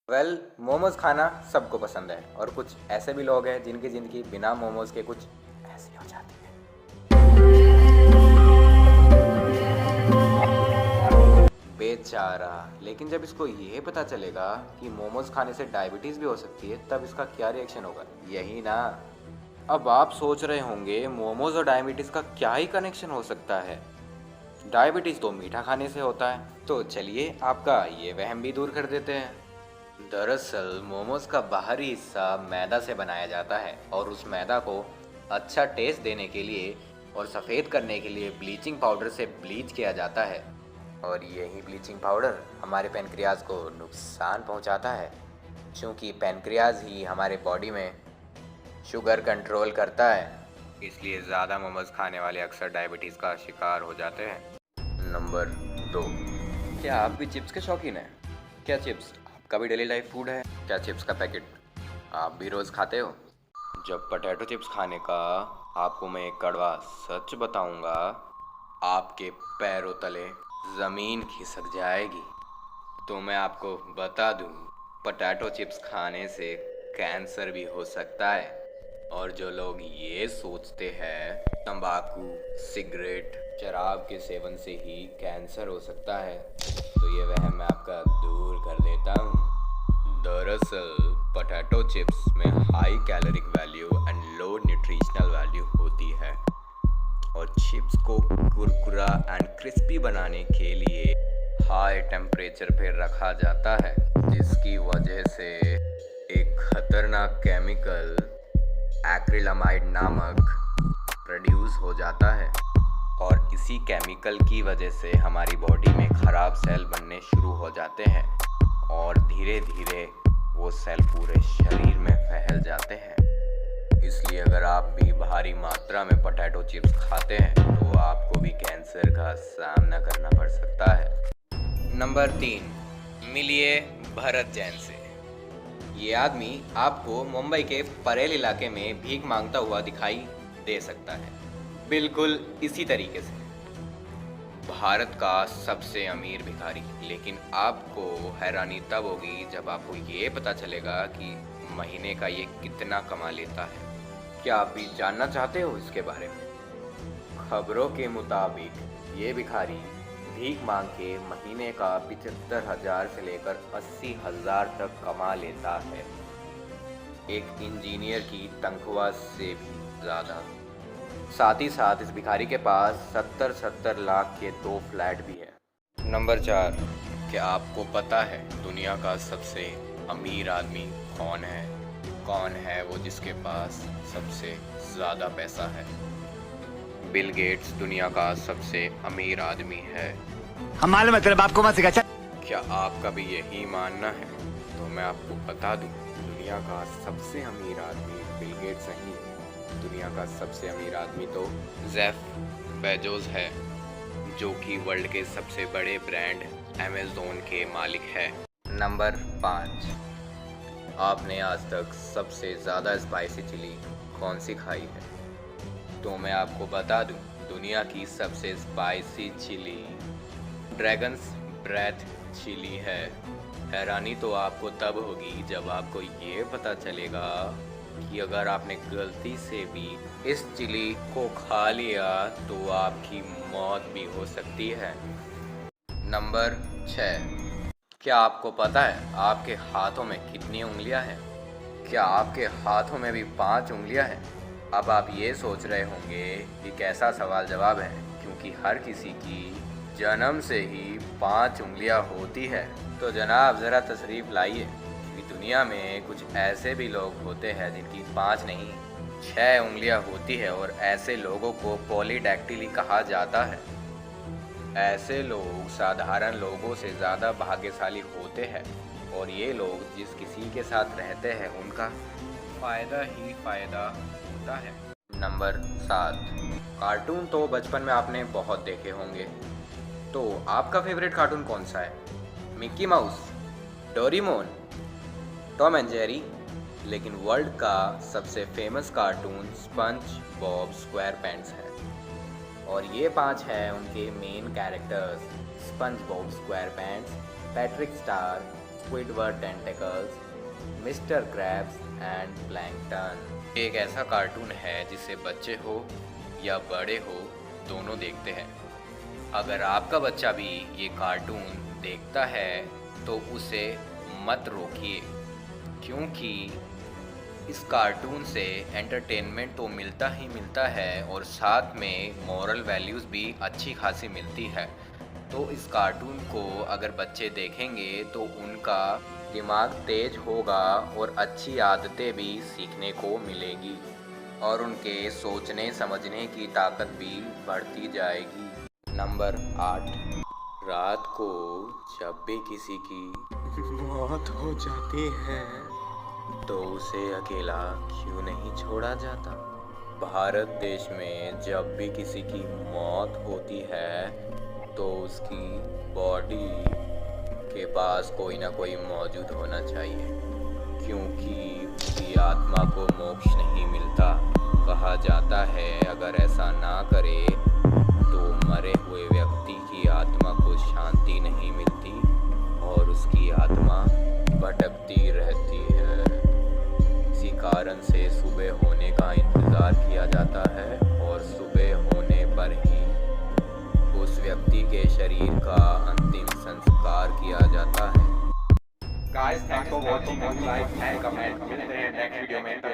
मोमोज खाना सबको पसंद है और कुछ ऐसे भी लोग हैं जिनकी ज़िंदगी बिना मोमोज के कुछ ऐसी हो जाती है। बेचारा, लेकिन जब इसको ये पता चलेगा कि मोमोज खाने से डायबिटीज़ भी हो सकती है, तब इसका क्या रिएक्शन होगा, यही ना। अब आप सोच रहे होंगे मोमोज और डायबिटीज़ का क्या ही कनेक्शन हो सकता है। डायबिटीज़ तो मीठा खाने से होता है, तो चलिए आपका ये वहम भी दूर कर देते हैं। दरअसल मोमोज का बाहरी हिस्सा मैदा से बनाया जाता है और उस मैदा को अच्छा टेस्ट देने के लिए और सफ़ेद करने के लिए ब्लीचिंग पाउडर से ब्लीच किया जाता है, और यही ब्लीचिंग पाउडर हमारे पैनक्रियाज को नुकसान पहुंचाता है, क्योंकि पैनक्रियाज ही हमारे बॉडी में शुगर कंट्रोल करता है। इसलिए ज़्यादा मोमोज खाने वाले अक्सर डायबिटीज़ का शिकार हो जाते हैं। नंबर 2, क्या आप भी चिप्स के शौकीन हैं? क्या चिप्स आपका भी डेली लाइफ फूड है? क्या चिप्स का पैकेट आप भी रोज़ खाते हो? जब पोटैटो चिप्स खाने का आपको मैं एक कड़वा सच बताऊंगा, आपके पैरों तले ज़मीन खिसक जाएगी। तो मैं आपको बता दूं, पोटैटो चिप्स खाने से कैंसर भी हो सकता है। और जो लोग ये सोचते हैं तंबाकू, सिगरेट, शराब के सेवन से ही कैंसर हो सकता है, तो ये वहम मैं आपका दूर कर देता हूँ। दरअसल पोटैटो चिप्स में high caloric value and low nutritional value होती है, और चिप्स को कुरकुरा एंड क्रिस्पी बनाने के लिए हाई टेम्परेचर पे रखा जाता है, जिसकी वजह से एक खतरनाक केमिकल एक्रिलामाइड नामक प्रोड्यूस हो जाता है, और इसी केमिकल की वजह से हमारी बॉडी में ख़राब सेल बनने शुरू हो जाते हैं, और धीरे धीरे वो सेल पूरे शरीर में फैल जाते हैं। इसलिए अगर आप भी भारी मात्रा में पोटैटो चिप्स खाते हैं तो आपको भी कैंसर का सामना करना पड़ सकता है। नंबर 3, मिलिए भरत जैन से। ये आदमी आपको मुंबई के परेल इलाके में भीख मांगता हुआ दिखाई दे सकता है, बिल्कुल इसी तरीके से। भारत का सबसे अमीर भिखारी, लेकिन आपको हैरानी तब होगी जब आपको ये पता चलेगा कि महीने का ये कितना कमा लेता है। क्या आप भी जानना चाहते हो इसके बारे में? खबरों के मुताबिक ये भिखारी भीख मांग के महीने का 75,000 से लेकर 80,000 तक कमा लेता है, एक इंजीनियर की तनख्वाह से भी ज़्यादा। साथ ही साथ इस भिखारी के पास 70 लाख के 2 फ्लैट भी है। नंबर 4, क्या आपको पता है दुनिया का सबसे अमीर आदमी कौन है? कौन है वो जिसके पास सबसे ज़्यादा पैसा है? बिल गेट्स दुनिया का सबसे अमीर आदमी है। हम मालूम है तेरे बाप को मत सिखा। क्या आपका भी यही मानना है? तो मैं आपको बता दूं, दुनिया का सबसे अमीर आदमी बिल गेट्स नहीं है। दुनिया का सबसे अमीर आदमी तो जेफ बेजोस है, जो कि वर्ल्ड के सबसे बड़े ब्रांड अमेज़न के मालिक है। नंबर 5, आपने आज तक सबसे ज़्यादा स्पाइसी चिली कौन सी खाई है? तो मैं आपको बता दूं, दुनिया की सबसे spicy chili dragon's breath chili है। हैरानी तो आपको तब होगी जब आपको ये पता चलेगा कि अगर आपने गलती से भी इस चिली को खा लिया तो आपकी मौत भी हो सकती है। नंबर 6, क्या आपको पता है आपके हाथों में कितनी उंगलियां हैं? क्या आपके हाथों में भी 5 उंगलियां हैं? अब आप ये सोच रहे होंगे कि कैसा सवाल जवाब है, क्योंकि हर किसी की जन्म से ही 5 उंगलियां होती है। तो जनाब ज़रा तशरीफ़ लाइए कि दुनिया में कुछ ऐसे भी लोग होते हैं जिनकी 5 नहीं 6 उंगलियां होती है, और ऐसे लोगों को पॉलीडैक्टिली कहा जाता है। ऐसे लोग साधारण लोगों से ज़्यादा भाग्यशाली होते हैं, और ये लोग जिस किसी के साथ रहते हैं उनका फ़ायदा ही फ़ायदा होता है। नंबर 7, कार्टून तो बचपन में आपने बहुत देखे होंगे, तो आपका फेवरेट कार्टून कौन सा है? Mickey Mouse, Doraemon, Tom and Jerry? लेकिन वर्ल्ड का सबसे famous cartoon SpongeBob SquarePants है, और ये 5 हैं उनके main characters: SpongeBob SquarePants, Patrick Star, Squidward Tentacles, mister Krabs and Plankton. एक ऐसा कार्टून है जिसे बच्चे हो या बड़े हो दोनों देखते हैं। अगर आपका बच्चा भी ये कार्टून देखता है तो उसे मत रोकिए, क्योंकि इस कार्टून से एंटरटेनमेंट तो मिलता ही मिलता है और साथ में मॉरल वैल्यूज़ भी अच्छी खासी मिलती है। तो इस कार्टून को अगर बच्चे देखेंगे तो उनका दिमाग तेज होगा और अच्छी आदतें भी सीखने को मिलेगी और उनके सोचने समझने की ताकत भी बढ़ती जाएगी। नंबर 8, रात को जब भी किसी की मौत हो जाती है तो उसे अकेला क्यों नहीं छोड़ा जाता। भारत देश में जब भी किसी की मौत होती है तो उसकी बॉडी के पास कोई ना कोई मौजूद होना चाहिए, क्योंकि उसकी आत्मा को मोक्ष नहीं मिलता। कहा जाता है अगर ऐसा ना करे तो मरे हुए व्यक्ति की आत्मा को शांति नहीं मिलती और उसकी आत्मा भटकती रहती है। इसी कारण से सुबह होने का इंतज़ार किया जाता है और सुबह होने पर ही उस व्यक्ति के शरीर का अंतिम संस्कार किया जाता है। Guys, thanks for watching. Like and comment. मिलते हैं नेक्स्ट वीडियो में।